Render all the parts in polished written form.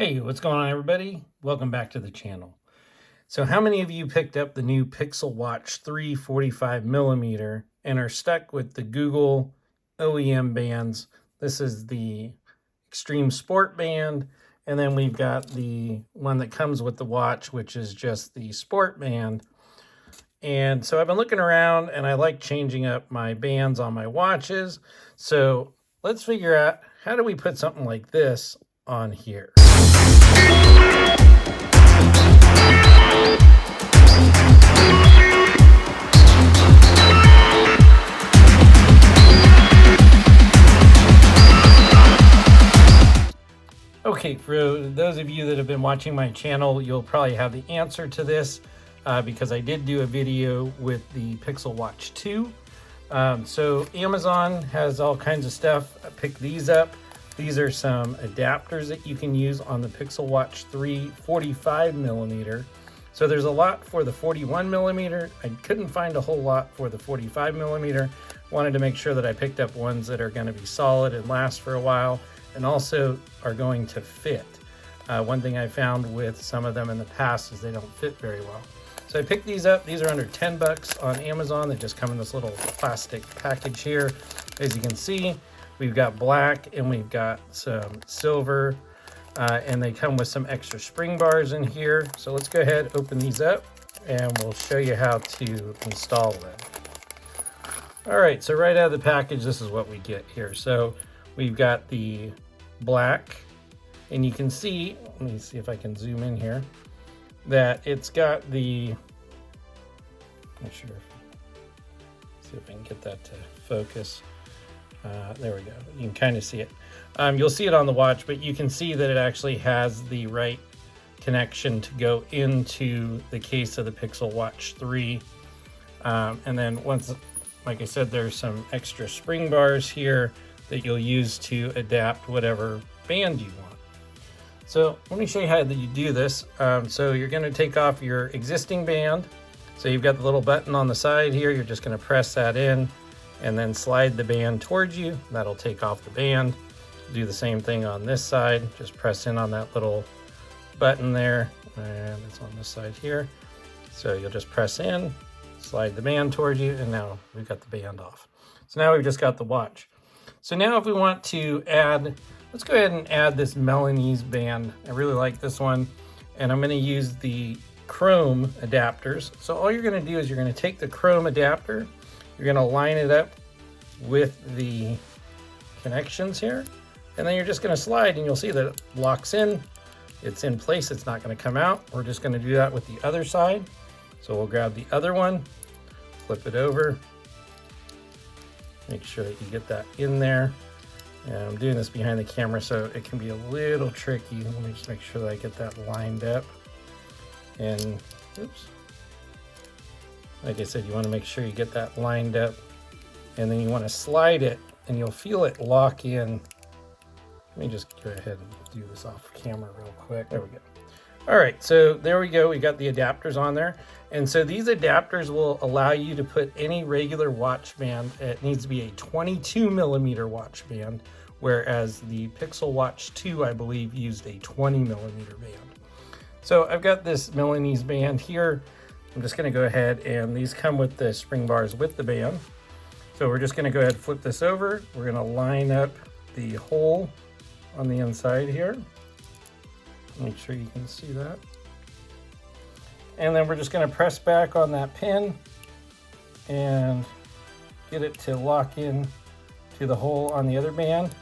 Hey, what's going on, everybody? Welcome back to the channel. So how many of you picked up the new Pixel Watch 3 45mm and are stuck with the Google OEM bands? This is the Extreme Sport band, and then we've got the one that comes with the watch, which is just the Sport band. And so I've been looking around and I like changing up my bands on my watches. So let's figure out, how do we put something like this on here? Okay, for those of you that have been watching my channel, you'll probably have the answer to this because I did do a video with the Pixel Watch 2. So Amazon has all kinds of stuff. I picked these up. These are some adapters that you can use on the Pixel Watch 3 45mm. So there's a lot for the 41mm. I couldn't find a whole lot for the 45mm. Wanted to make sure that I picked up ones that are going to be solid and last for a while, and also are going to fit. One thing I found with some of them in the past is they don't fit very well. So I picked these up. These are under 10 bucks on Amazon. They just come in this little plastic package here. As you can see, we've got black and we've got some silver, and they come with some extra spring bars in here. So let's go ahead, open these up, and we'll show you how to install them. All right, so right out of the package, this is what we get here. So we've got the black, and you can see, let me see if I can zoom in here, that it's got the, not sure, see if I can get that to focus. There we go, you can kind of see it. You'll see it on the watch, but you can see that it actually has the right connection to go into the case of the Pixel Watch 3. And then once, like I said, there's some extra spring bars here that you'll use to adapt whatever band you want. So let me show you how you do this. So you're going to take off your existing band. So you've got the little button on the side here. You're just going to press that in and then slide the band towards you. That'll take off the band. Do the same thing on this side. Just press in on that little button there, and it's on this side here. So you'll just press in, slide the band towards you, and now we've got the band off. So now we've just got the watch. So now if we want to add, let's go ahead and add this Milanese band. I really like this one, and I'm going to use the chrome adapters. So all you're going to do is you're going to take the chrome adapter, you're going to line it up with the connections here, and then you're just going to slide, and you'll see that it locks in. It's in place. It's not going to come out. We're just going to do that with the other side. So we'll grab the other one, flip it over, make sure that you get that in there. And I'm doing this behind the camera, so it can be a little tricky. Let me just make sure that I get that lined up. And oops. Like I said, you want to make sure you get that lined up, and then you want to slide it, and you'll feel it lock in. Let me just go ahead and do this off camera real quick. There we go. All right, so there we go. We got the adapters on there. And so these adapters will allow you to put any regular watch band. It needs to be a 22mm watch band, whereas the Pixel Watch 2, I believe, used a 20mm band. So I've got this Milanese band here. I'm just gonna go ahead, and these come with the spring bars with the band. So we're just gonna go ahead and flip this over. We're gonna line up the hole on the inside here. Make sure you can see that. And then we're just going to press back on that pin and get it to lock in to the hole on the other band.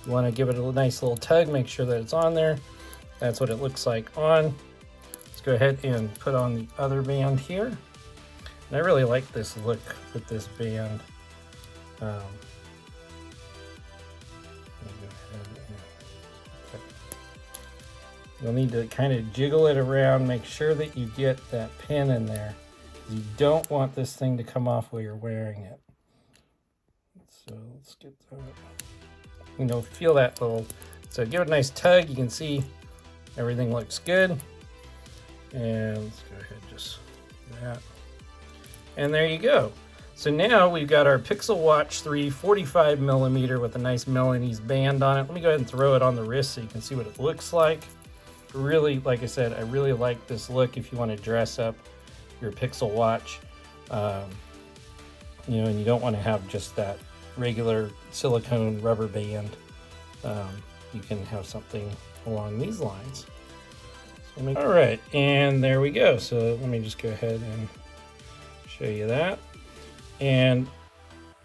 You want to give it a nice little tug, make sure that it's on there. That's what it looks like on. Let's go ahead and put on the other band here. And I really like this look with this band. You'll need to kind of jiggle it around, make sure that you get that pin in there. You don't want this thing to come off while you're wearing it. So let's get that. You know, feel that little, so give it a nice tug. You can see everything looks good. And let's go ahead and just do that. And there you go. So now we've got our Pixel Watch 3 45mm with a nice Milanese band on it. Let me go ahead and throw it on the wrist so you can see what it looks like. really, like I said, I really like this look if you want to dress up your Pixel Watch. You know, and you don't want to have just that regular silicone rubber band. You can have something along these lines. So all right, and there we go. So let me just go ahead and show you that. And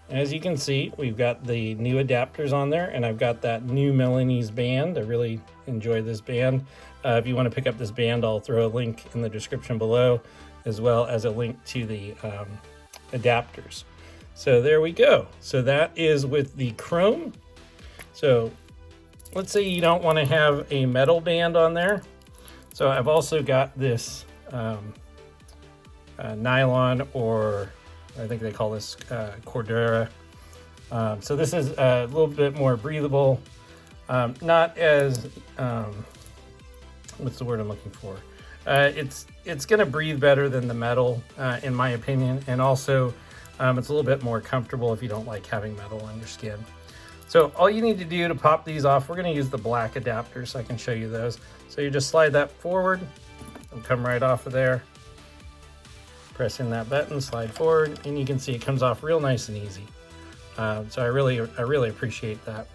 as you can see, we've got the new adapters on there, and I've got that new Milanese band. I really enjoy this band. If you want to pick up this band, I'll throw a link in the description below, as well as a link to the adapters. So there we go. So that is with the chrome. So let's say you don't want to have a metal band on there. So I've also got this nylon, or I think they call this Cordura. So this is a little bit more breathable. Not as, what's the word I'm looking for? It's going to breathe better than the metal, in my opinion. And also, it's a little bit more comfortable if you don't like having metal on your skin. So all you need to do to pop these off, we're going to use the black adapter so I can show you those. So you just slide that forward, it'll come right off of there. Pressing that button, slide forward, and you can see it comes off real nice and easy. So I really appreciate that.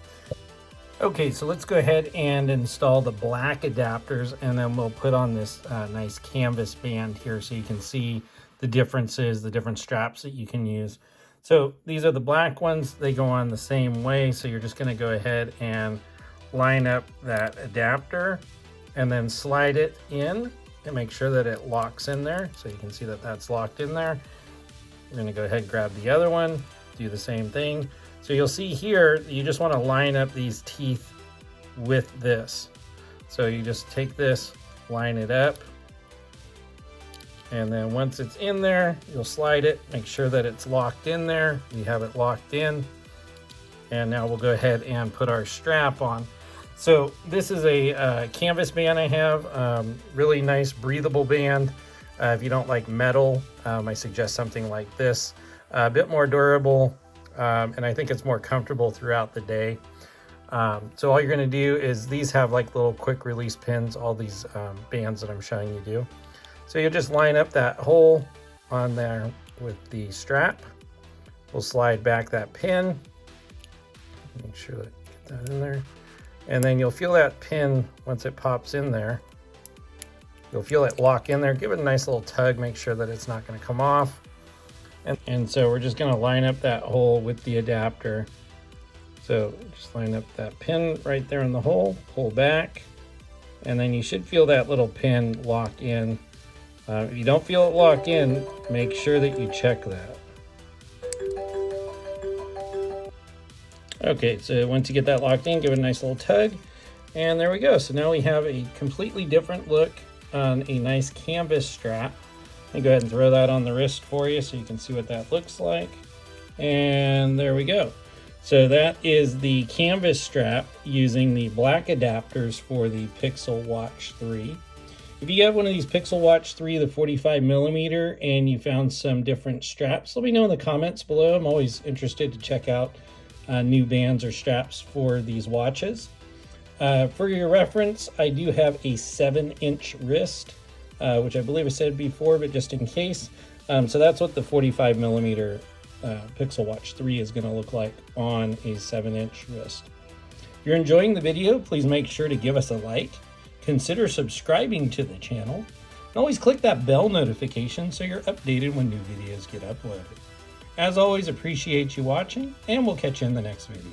Okay, so let's go ahead and install the black adapters, and then we'll put on this nice canvas band here so you can see the differences, the different straps that you can use. So these are the black ones. They go on the same way. So you're just going to go ahead and line up that adapter and then slide it in and make sure that it locks in there. So you can see that that's locked in there. You're going to go ahead and grab the other one, do the same thing. So you'll see here, you just want to line up these teeth with this. So you just take this, line it up, and then once it's in there, you'll slide it, make sure that it's locked in there. We have it locked in. And now we'll go ahead and put our strap on. So this is a canvas band I have, really nice breathable band. If you don't like metal, I suggest something like this, a bit more durable, and I think it's more comfortable throughout the day. So all you're gonna do is, these have like little quick release pins, all these bands that I'm showing you do. So you just line up that hole on there with the strap. We'll slide back that pin, make sure that you get that in there. And then you'll feel that pin once it pops in there. You'll feel it lock in there. Give it a nice little tug, make sure that it's not going to come off. And so we're just going to line up that hole with the adapter. So just line up that pin right there in the hole, pull back, and then you should feel that little pin lock in. If you don't feel it lock in, make sure that you check that. Okay, so once you get that locked in, give it a nice little tug, and there we go. So now we have a completely different look on a nice canvas strap. Let me go ahead and throw that on the wrist for you so you can see what that looks like. And there we go. So that is the canvas strap using the black adapters for the Pixel Watch 3. If you have one of these Pixel Watch 3, the 45mm, and you found some different straps, let me know in the comments below. I'm always interested to check out new bands or straps for these watches. For your reference, I do have a 7-inch wrist, which I believe I said before, but just in case. So that's what the 45mm Pixel Watch 3 is going to look like on a 7-inch wrist. If you're enjoying the video, please make sure to give us a like. Consider subscribing to the channel. And always click that bell notification so you're updated when new videos get uploaded. As always, appreciate you watching, and we'll catch you in the next video.